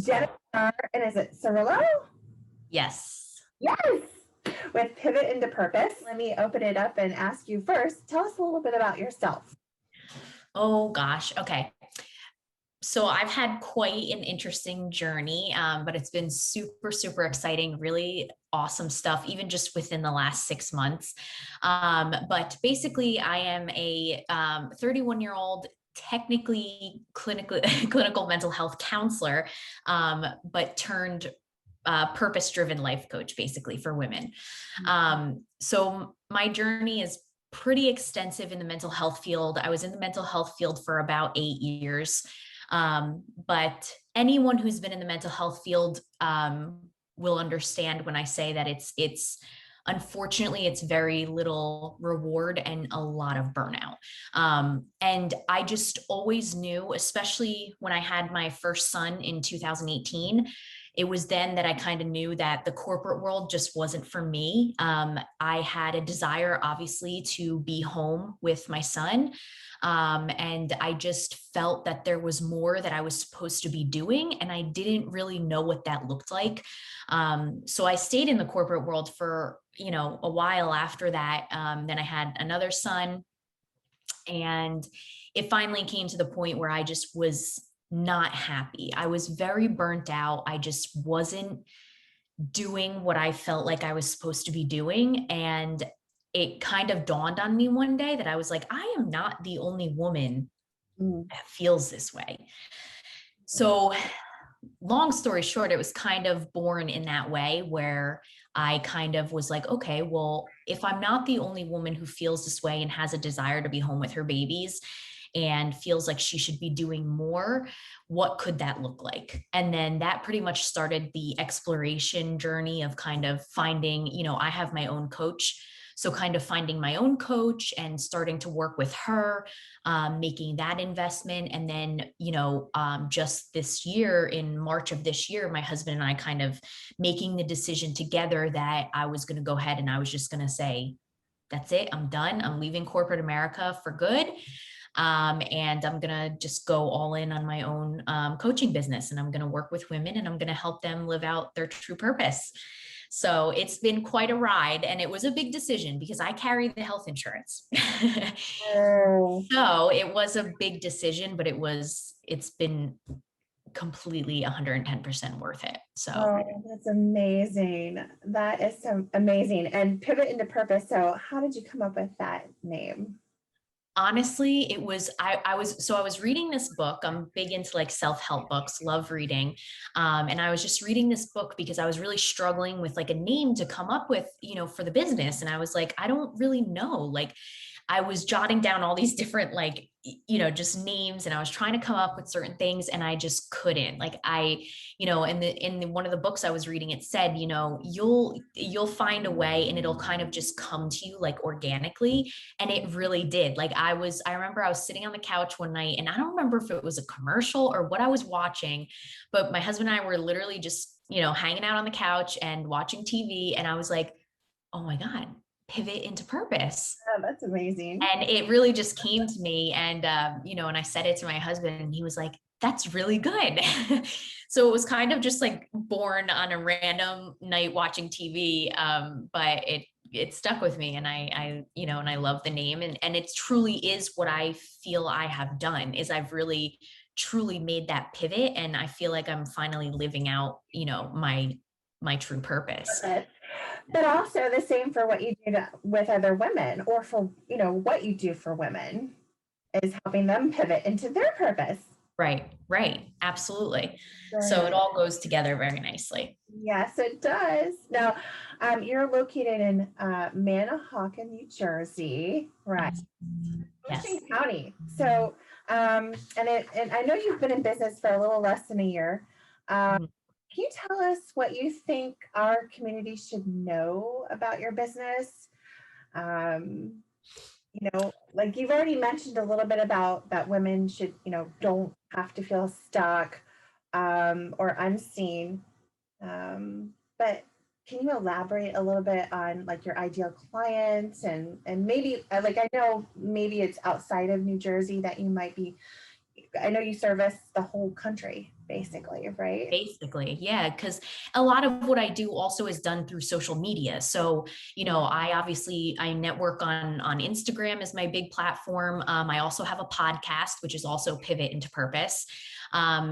Jennifer, and is it Cirillo? Yes. Yes. With Pivot into Purpose. Let me open it up and ask you first. Tell us a little bit about yourself. Oh gosh. Okay. So I've had quite an interesting journey, but it's been super, super exciting, really awesome stuff, even just within the last 6 months. But basically, I am a 31-year-old, technically clinical mental health counselor, but turned purpose-driven life coach, basically for women. So my journey is pretty extensive in the mental health field. I was in the mental health field for about 8 years. But anyone who's been in the mental health field will understand when I say that it's unfortunately it's very little reward and a lot of burnout. And I just always knew, especially when I had my first son in 2018, it was then that I kind of knew that the corporate world just wasn't for me. I had a desire, obviously, to be home with my son. And I just felt that there was more that I was supposed to be doing, and I didn't really know what that looked like. So I stayed in the corporate world for, a while after that. Then I had another son, and it finally came to the point where I just was not happy. I was very burnt out. I just wasn't doing what I felt like I was supposed to be doing. And it kind of dawned on me one day that I was like, I am not the only woman that feels this way. So, long story short, it was kind of born in that way where I kind of was like, okay, well, if I'm not the only woman who feels this way and has a desire to be home with her babies and feels like she should be doing more, what could that look like? And then that pretty much started the exploration journey of kind of finding, I have my own coach. So kind of finding my own coach and starting to work with her, making that investment. And then, just this year, in March of this year, my husband and I kind of making the decision together that I was going to go ahead and I was just going to say, that's it. I'm done. I'm leaving corporate America for good. And I'm going to just go all in on my own coaching business. And I'm going to work with women and I'm going to help them live out their true purpose. So it's been quite a ride, and it was a big decision because I carry the health insurance. So it was a big decision, but it's been completely 110% worth it. So that's amazing. That is so amazing. And Pivot into Purpose. So how did you come up with that name? honestly, it was I was reading this book. I'm big into like self-help books, love reading. And I was just reading this book because I was really struggling with like a name to come up with, for the business. And I was like, I don't really know. Like, I was jotting down all these different like, just names, and I was trying to come up with certain things, and I just couldn't. Like in one of the books I was reading, it said, you'll find a way, and it'll kind of just come to you like organically. And it really did. Like I remember I was sitting on the couch one night, and I don't remember if it was a commercial or what I was watching, but my husband and I were literally just, hanging out on the couch and watching TV. And I was like, oh my God, pivot into purpose. Oh, that's amazing. And it really just came to me. And, and I said it to my husband, and he was like, that's really good. So it was kind of just like born on a random night watching TV. But it stuck with me, and and I love the name, and it truly is what I feel I have done is I've really truly made that pivot. And I feel like I'm finally living out, my true purpose. But also the same for what you do with other women, or for, what you do for women is helping them pivot into their purpose. Right. Absolutely. So it all goes together very nicely. Yes, it does. Now, you're located in Manahawkin, New Jersey, right? Yes. County. So, and I know you've been in business for a little less than a year. Can you tell us what you think our community should know about your business? Like you've already mentioned a little bit about that women should, don't have to feel stuck or unseen. But can you elaborate a little bit on like your ideal clients and maybe like I know maybe it's outside of New Jersey that you might be. I know you service the whole country. basically, right? Basically, yeah, because a lot of what I do also is done through social media. So, I network on Instagram is my big platform. I also have a podcast, which is also Pivot into Purpose.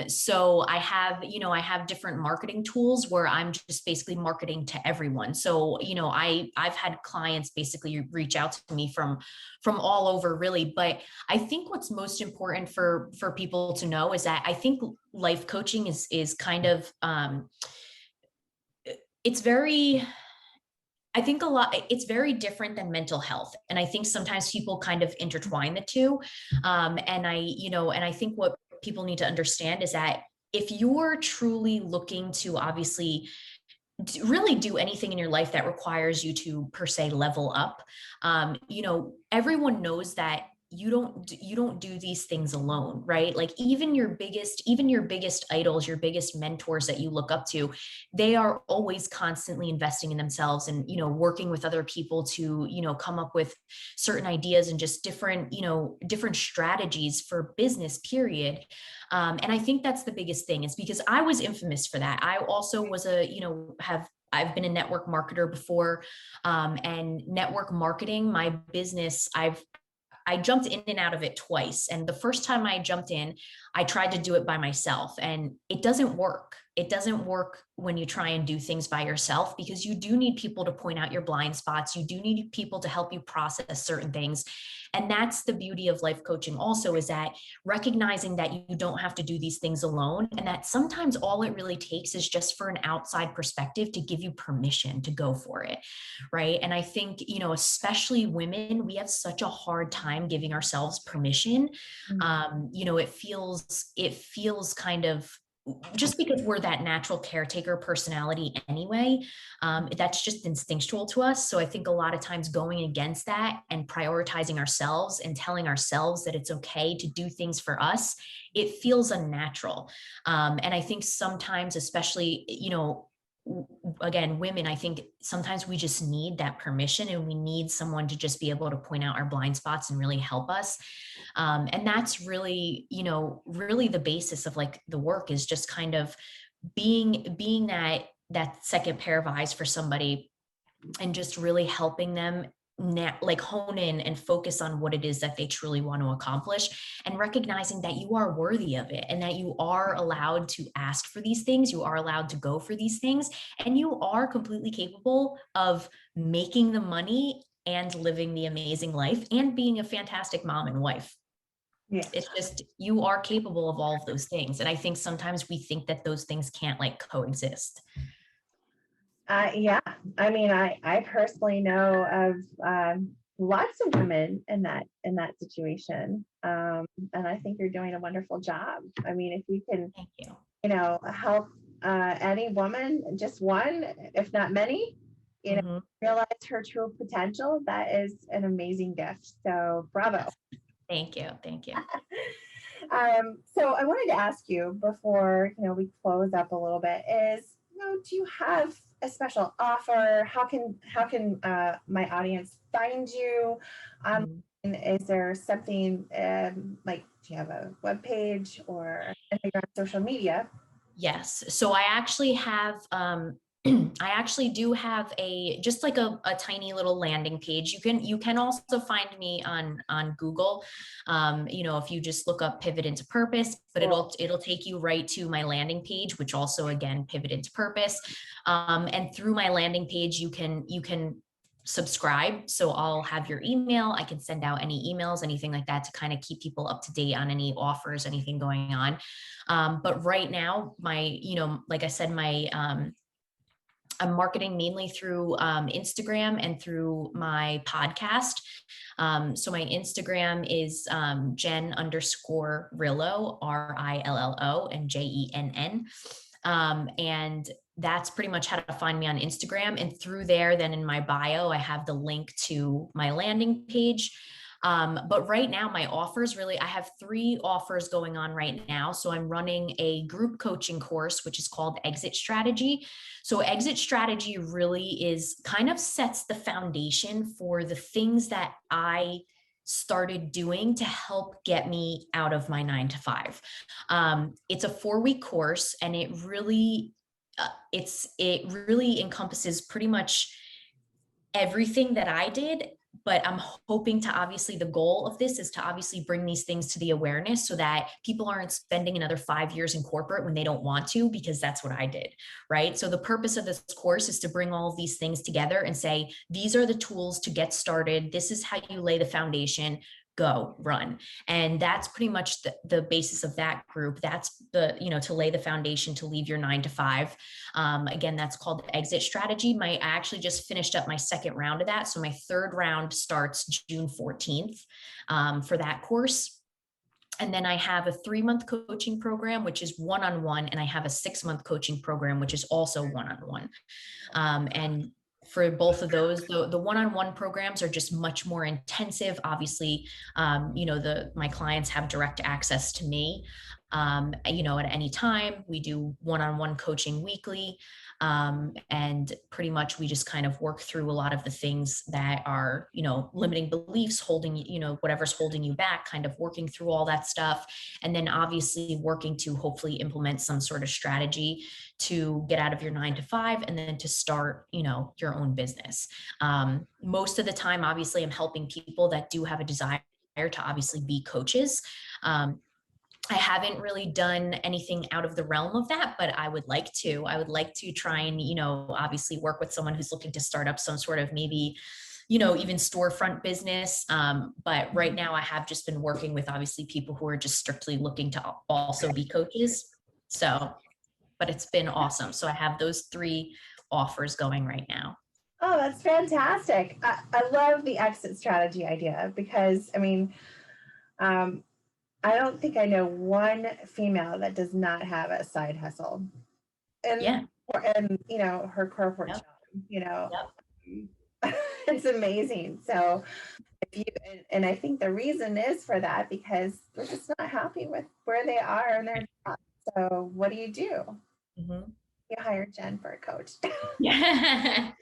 So I have different marketing tools where I'm just basically marketing to everyone. So, I've had clients basically reach out to me from all over, really. But I think what's most important for people to know is that I think life coaching is kind of it's very I think a lot it's very different than mental health. And I think sometimes people kind of intertwine the two. And I think what people need to understand is that if you're truly looking to obviously really do anything in your life that requires you to per se level up, everyone knows that you don't do these things alone, right? Like even your biggest idols, your biggest mentors that you look up to, they are always constantly investing in themselves and working with other people to come up with certain ideas and just different strategies for business, period. And I think that's the biggest thing, is because I was infamous for that. I also was I've been a network marketer before, and network marketing, my business, I jumped in and out of it twice. And the first time I jumped in, I tried to do it by myself, and it doesn't work. It doesn't work when you try and do things by yourself, because you do need people to point out your blind spots. You do need people to help you process certain things. And that's the beauty of life coaching also, is that recognizing that you don't have to do these things alone, and that sometimes all it really takes is just for an outside perspective to give you permission to go for it. Right. And I think, especially women, we have such a hard time giving ourselves permission. It feels kind of, just because we're that natural caretaker personality anyway, that's just instinctual to us. So I think a lot of times going against that and prioritizing ourselves and telling ourselves that it's okay to do things for us, it feels unnatural. And I think sometimes, especially, again, women, I think sometimes we just need that permission, and we need someone to just be able to point out our blind spots and really help us. And that's really the basis of like the work, is just kind of being that second pair of eyes for somebody, and just really helping them like hone in and focus on what it is that they truly want to accomplish, and recognizing that you are worthy of it, and that you are allowed to ask for these things, you are allowed to go for these things, and you are completely capable of making the money and living the amazing life and being a fantastic mom and wife. Yeah. It's just, you are capable of all of those things. And I think sometimes we think that those things can't like coexist. Yeah. I mean, I personally know of lots of women in that situation, and I think you're doing a wonderful job. I mean, if you can, Thank you. help any woman, just one, if not many, Mhm. realize her true potential, that is an amazing gift. So, bravo. Thank you. Thank you. So I wanted to ask you before, we close up a little bit, is, do you have a special offer? How can my audience find you? Mhm. Is there something, like, do you have a web page or anything on social media? Yes. So I actually have, I actually do have just like a tiny little landing page. You can also find me on Google. If you just look up Pivot into Purpose, but it'll take you right to my landing page, which also again, Pivot into Purpose. And through my landing page, you can subscribe. So I'll have your email. I can send out any emails, anything like that, to kind of keep people up to date on any offers, anything going on. But right now, like I said, I'm marketing mainly through Instagram and through my podcast. So my Instagram is Jen_Rillo, RILLO, and JENN. And that's pretty much how to find me on Instagram. And through there, then in my bio, I have the link to my landing page. But right now, my offers, really, I have 3 offers going on right now. So I'm running a group coaching course, which is called Exit Strategy. So Exit Strategy really is kind of sets the foundation for the things that I started doing to help get me out of my 9 to 5. It's a 4-week course, and it really encompasses pretty much everything that I did. But I'm hoping to, obviously, the goal of this is to obviously bring these things to the awareness so that people aren't spending another 5 years in corporate when they don't want to, because that's what I did, right? So the purpose of this course is to bring all of these things together and say, these are the tools to get started. This is how you lay the foundation. Go run. And that's pretty much the basis of that group. That's to lay the foundation to leave your 9 to 5. Again, that's called the exit strategy. I actually just finished up my second round of that. So my third round starts June 14th for that course. And then I have a 3-month coaching program, which is one-on-one. And I have a 6-month coaching program, which is also one-on-one. And for both of those, the one-on-one programs are just much more intensive. Obviously, my clients have direct access to me, at any time. We do one-on-one coaching weekly. And pretty much we just kind of work through a lot of the things that are, limiting beliefs, holding, whatever's holding you back, kind of working through all that stuff. And then obviously working to hopefully implement some sort of strategy to get out of your 9 to 5 and then to start, your own business. Most of the time, obviously, I'm helping people that do have a desire to obviously be coaches. I haven't really done anything out of the realm of that, but I would like to. I would like to try and, obviously work with someone who's looking to start up some sort of maybe, even storefront business. But right now I have just been working with obviously people who are just strictly looking to also be coaches. So, but it's been awesome. So I have those 3 offers going right now. Oh, that's fantastic. I love the exit strategy idea because, I don't think I know one female that does not have a side hustle. And, Yeah. her corporate Yep. job, Yep. it's amazing. So if you, and I think the reason is for that because they're just not happy with where they are in their job. So what do? Mm-hmm. You hire Jen for a coach. Yeah.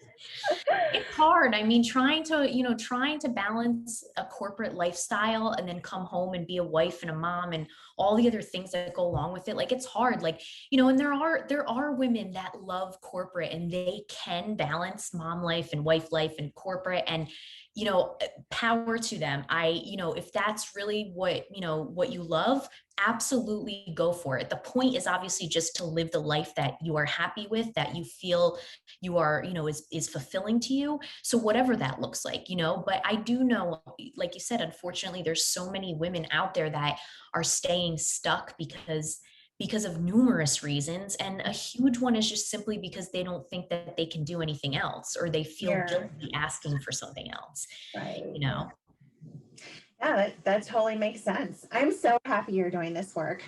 It's hard. I mean, trying to balance a corporate lifestyle and then come home and be a wife and a mom and all the other things that go along with it. Like, it's hard. Like, and there are women that love corporate and they can balance mom life and wife life and corporate, and, power to them. If that's really what you love, absolutely go for it. The point is obviously just to live the life that you are happy with, that you feel you are, is fulfilling to you. So whatever that looks like, but I do know, like you said, unfortunately, there's so many women out there that are staying stuck because of numerous reasons. And a huge one is just simply because they don't think that they can do anything else, or they feel guilty asking for something else, Right. Yeah, that totally makes sense. I'm so happy you're doing this work.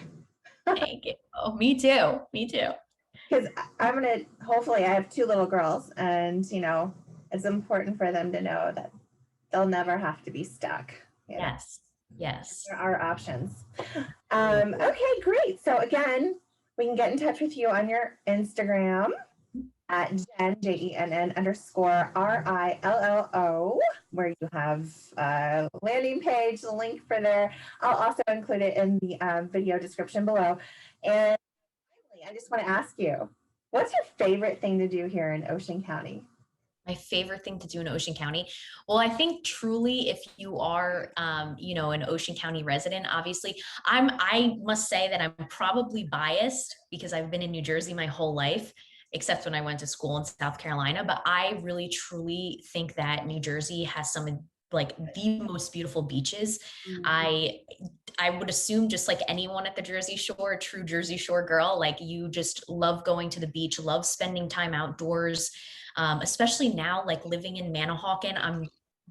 Thank you. Oh, me too. Me too. Because hopefully I have 2 little girls, and, it's important for them to know that they'll never have to be stuck. Yes. Yes. There are options. Okay, great. So again, we can get in touch with you on your Instagram at Jen, JENN_RILLO, where you have a landing page, the link for there. I'll also include it in the video description below. And finally, I just want to ask you, what's your favorite thing to do here in Ocean County? My favorite thing to do in Ocean County. Well, I think truly, if you are, an Ocean County resident, obviously, I must say that I'm probably biased because I've been in New Jersey my whole life, except when I went to school in South Carolina. But I really, truly think that New Jersey has some like the most beautiful beaches. I would assume, just like anyone at the Jersey Shore, a true Jersey Shore girl, like, you just love going to the beach, love spending time outdoors. Especially now, like living in Manahawkin, I'm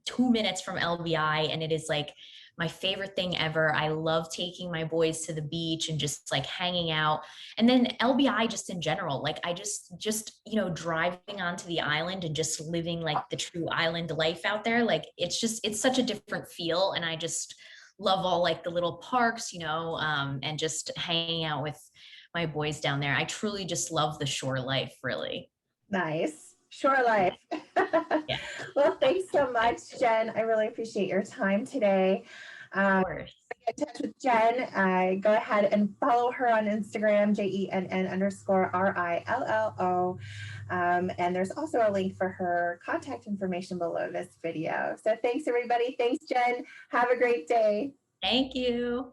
2 minutes from LBI, and it is like my favorite thing ever. I love taking my boys to the beach and just like hanging out. And then LBI just in general, like I just, driving onto the island and just living like the true island life out there. Like, it's such a different feel. And I just love all like the little parks, and just hanging out with my boys down there. I truly just love the shore life, really. Nice. Shore life. Yeah, Well, thanks so much, Jen. I really appreciate your time today. of course. Get in touch with Jen. Go ahead and follow her on Instagram, JENN_RILLO. And there's also a link for her contact information below this video. So thanks, everybody. Thanks, Jen. Have a great day. Thank you.